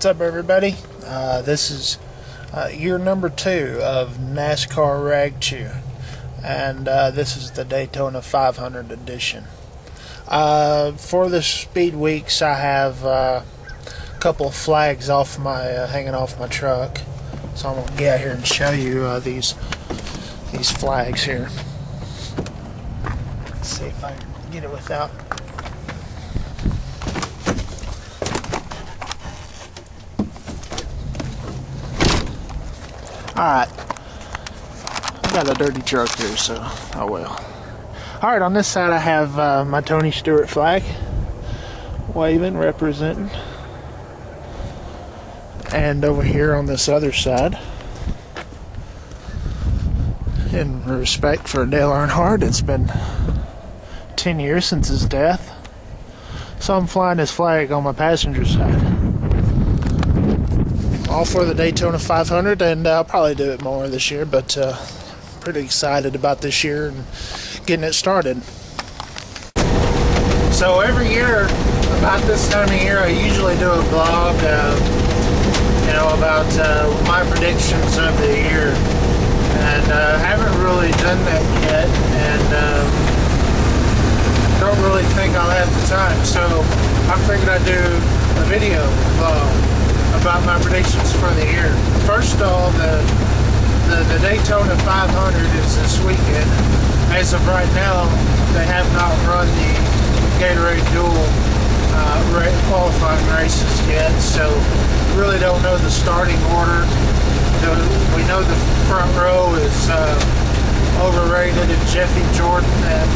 What's up, everybody? This is year number 2 of NASCAR Rag Chew, and this is the Daytona 500 edition. For the speed weeks, I have a couple of flags off my hanging off my truck, so I'm gonna get out here and show you these flags here. Let's see if I can get it without. Alright, I got a dirty truck here, so oh well. Alright, on this side I have my Tony Stewart flag, waving, representing. And over here on this other side, in respect for Dale Earnhardt, it's been 10 years since his death, so I'm flying this flag on my passenger side. All for the Daytona 500, and I'll probably do it more this year, but pretty excited about this year and getting it started. So every year, about this time of year, I usually do a blog, about my predictions of the year, and I haven't really done that yet, and don't really think I'll have the time, so I figured I'd do a video blog about my predictions for the year. First of all, the Daytona 500 is this weekend. As of right now, they have not run the Gatorade Dual qualifying races yet, so really don't know the starting order. We know the front row is overrated and Jeffy Jordan, and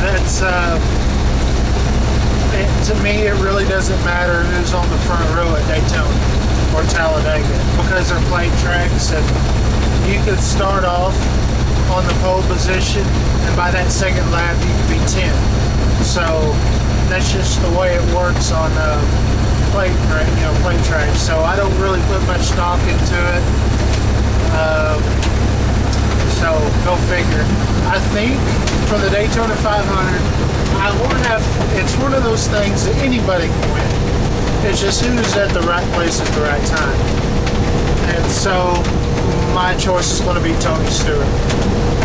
that's to me, it really doesn't matter who's on the front row at Daytona or Talladega, because they're plate tracks, and you could start off on the pole position, and by that second lap you could be 10. So that's just the way it works on plate tracks. So I don't really put much stock into it. So go figure. I think for the Daytona 500, I want to have, it's one of those things that anybody can win. It's just who's at the right place at the right time. And so my choice is going to be Tony Stewart.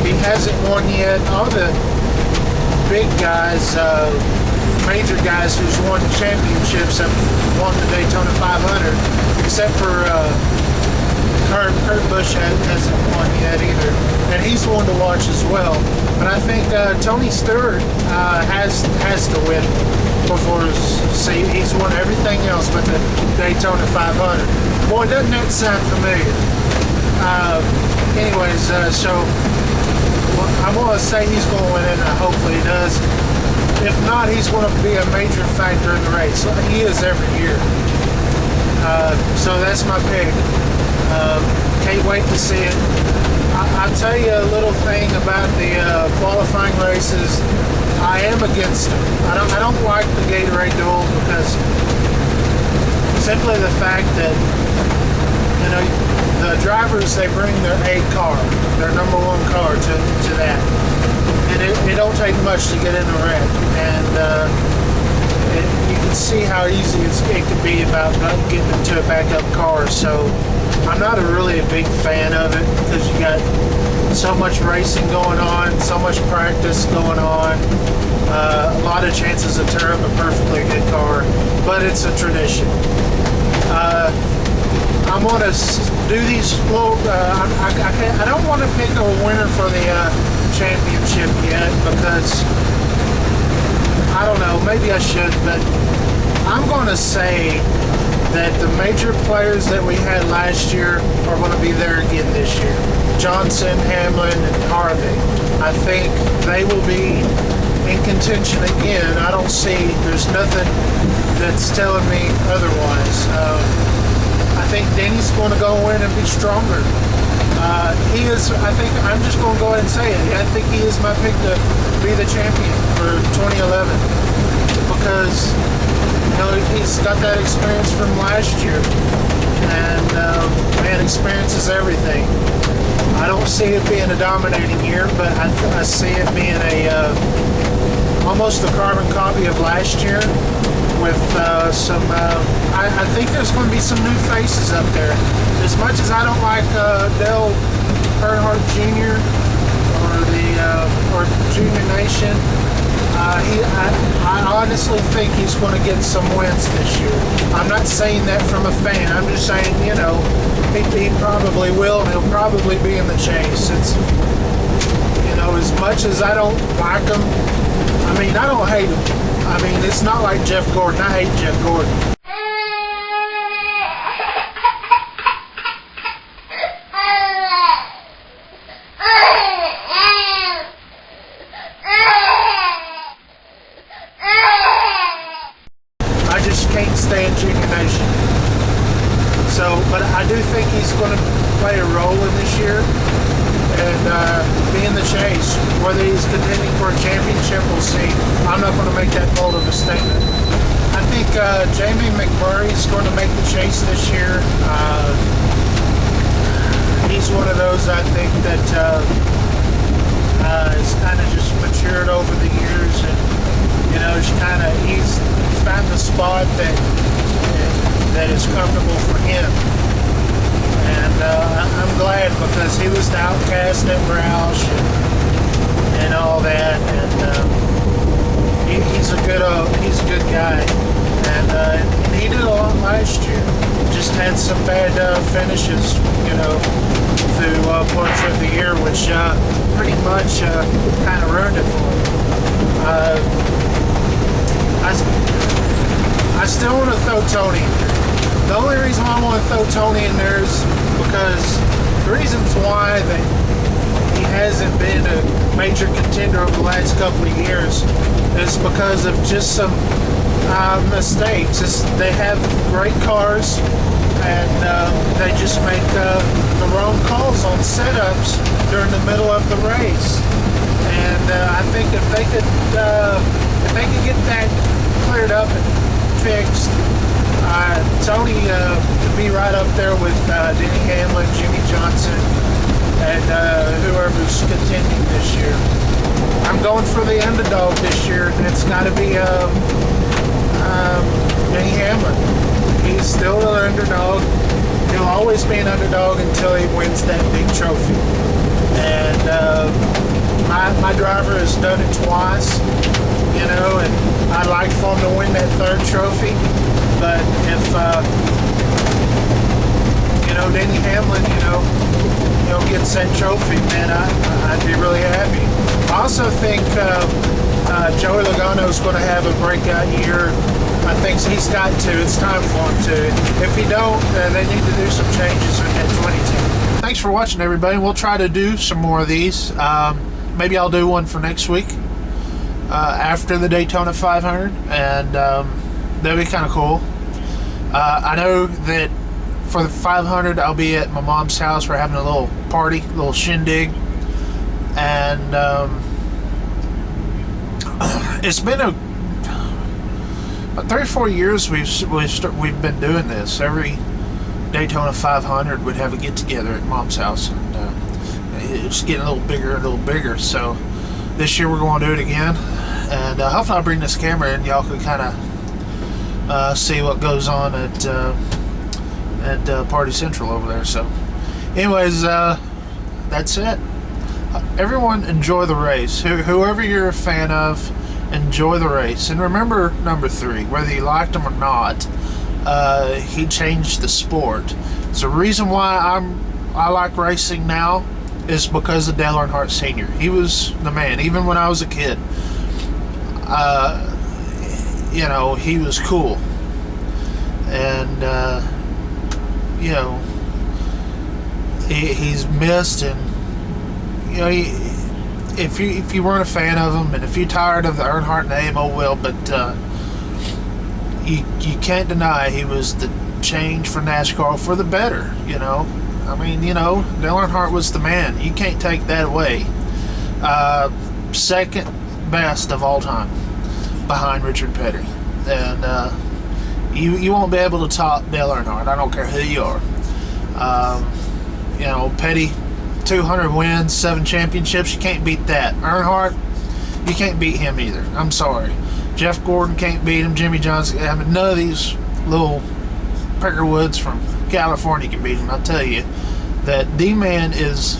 He hasn't won yet. All the big guys, major guys who's won championships have won the Daytona 500, except for Kurt Busch hasn't won yet either, and he's one to watch as well. But I think Tony Stewart has to win before. See, he's won everything else but the Daytona 500. Boy, doesn't that sound familiar? So I'm going to say he's going to win it, and hopefully he does. If not, he's going to be a major factor in the race. He is every year. So that's my pick. Can't wait to see it. I'll tell you a little thing about the qualifying races. I am against them. I don't like the Gatorade Dual, because simply the fact that the drivers, they bring their A car, their number 1 car to that, and it don't take much to get in the wreck, and you can see how easy it can be about getting into a backup car. So I'm not really a big fan of it, because you got so much racing going on, so much practice going on, a lot of chances to tear up a perfectly good car, but it's a tradition. I'm going to do these little, I don't want to pick a winner for the championship yet, because I don't know, maybe I should, but I'm going to say that the major players that we had last year are going to be there again this year. Johnson, Hamlin, and Harvick. I think they will be in contention again. I don't see, there's nothing that's telling me otherwise. I think Denny's going to go in and be stronger. He is, I think, I'm just going to go ahead and say it, I think he is my pick to be the champion for 2011, because he's got that experience from last year, and man, experience is everything. I don't see it being a dominating year, but I see it being almost a carbon copy of last year, with I think there's going to be some new faces up there. As much as I don't like Dale Earnhardt Jr. or Junior Nation, I honestly think he's going to get some wins this year. I'm not saying that from a fan. I'm just saying, you know, he probably will, and he'll probably be in the chase. It's, you know, as much as I don't like him, I mean, I don't hate him. I mean, it's not like Jeff Gordon. I hate Jeff Gordon. I just can't stand Junior Nation. So, but I do think he's going to play a role in this year and be in the chase. Whether he's contending for a championship, we'll see. I'm not going to make that bold of a statement. I think Jamie McMurray is going to make the chase this year. He's one of those, I think, that has kind of just matured over the years, and you know, he's found the spot that is comfortable for him. And I'm glad, because he was the outcast at Roush and all that, and he's a good guy, and he did a lot last year. Just had some bad finishes, you know, through parts of the year, which pretty much kind of ruined it for him. I still want to throw Tony in there. The only reason why I want to throw Tony in there is because the reasons why that he hasn't been a major contender over the last couple of years is because of just some mistakes. They have great cars, and they just make the wrong calls on setups during the middle of the race. And I think if they could get that cleared up and fixed, Tony could be right up there with Denny Hamlin, Jimmy Johnson, and whoever's contending this year. I'm going for the underdog this year, and it's got to be Denny Hamlin. He's still an underdog. He'll always be an underdog until he wins that big trophy. And my driver has done it twice, you know, and I'd like for him to win that third trophy. But if, you know, Denny Hamlin, you know, gets that trophy, man, I'd be really happy. I also think Joey Logano's going to have a breakout year. I think he's got to. It's time for him to. If he don't, they need to do some changes in that 2010. Thanks for watching, everybody. We'll try to do some more of these. Maybe I'll do one for next week after the Daytona 500, and that'd be kind of cool. I know that for the 500, I'll be at my mom's house. We're having a little party, a little shindig, and it's been about 3 or 4 years we've been doing this. Every Daytona 500 would have a get together at mom's house, and it's getting a little bigger. So this year we're going to do it again, and hopefully I'll bring this camera and y'all can kind of see what goes on at Party Central over there. So anyways, that's it. Everyone enjoy the race. Whoever you're a fan of, enjoy the race. And remember number 3, whether you liked him or not, he changed the sport. It's the reason why I like racing now is because of Dale Earnhardt Sr. He was the man. Even when I was a kid, you know, he was cool. And you know, he's missed, and you know, if you weren't a fan of him, and if you're tired of the Earnhardt name, oh well. But you can't deny he was the change for NASCAR for the better. You know, I mean, you know, Dale Earnhardt was the man. You can't take that away. Second best of all time, behind Richard Petty, and you won't be able to top Dale Earnhardt. I don't care who you are. You know, Petty, 200 wins, 7 championships. You can't beat that. Earnhardt, you can't beat him either. I'm sorry. Jeff Gordon can't beat him. Jimmy Johnson. I mean, none of these little Peckerwoods from California can beat him. I'll tell you that D-Man is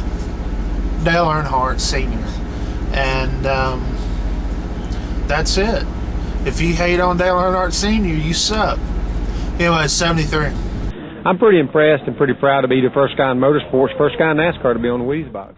Dale Earnhardt Sr. And that's it. If you hate on Dale Earnhardt Sr., you suck. Anyway, 73. I'm pretty impressed and pretty proud to be the first guy in motorsports, first guy in NASCAR to be on the Wheeze box.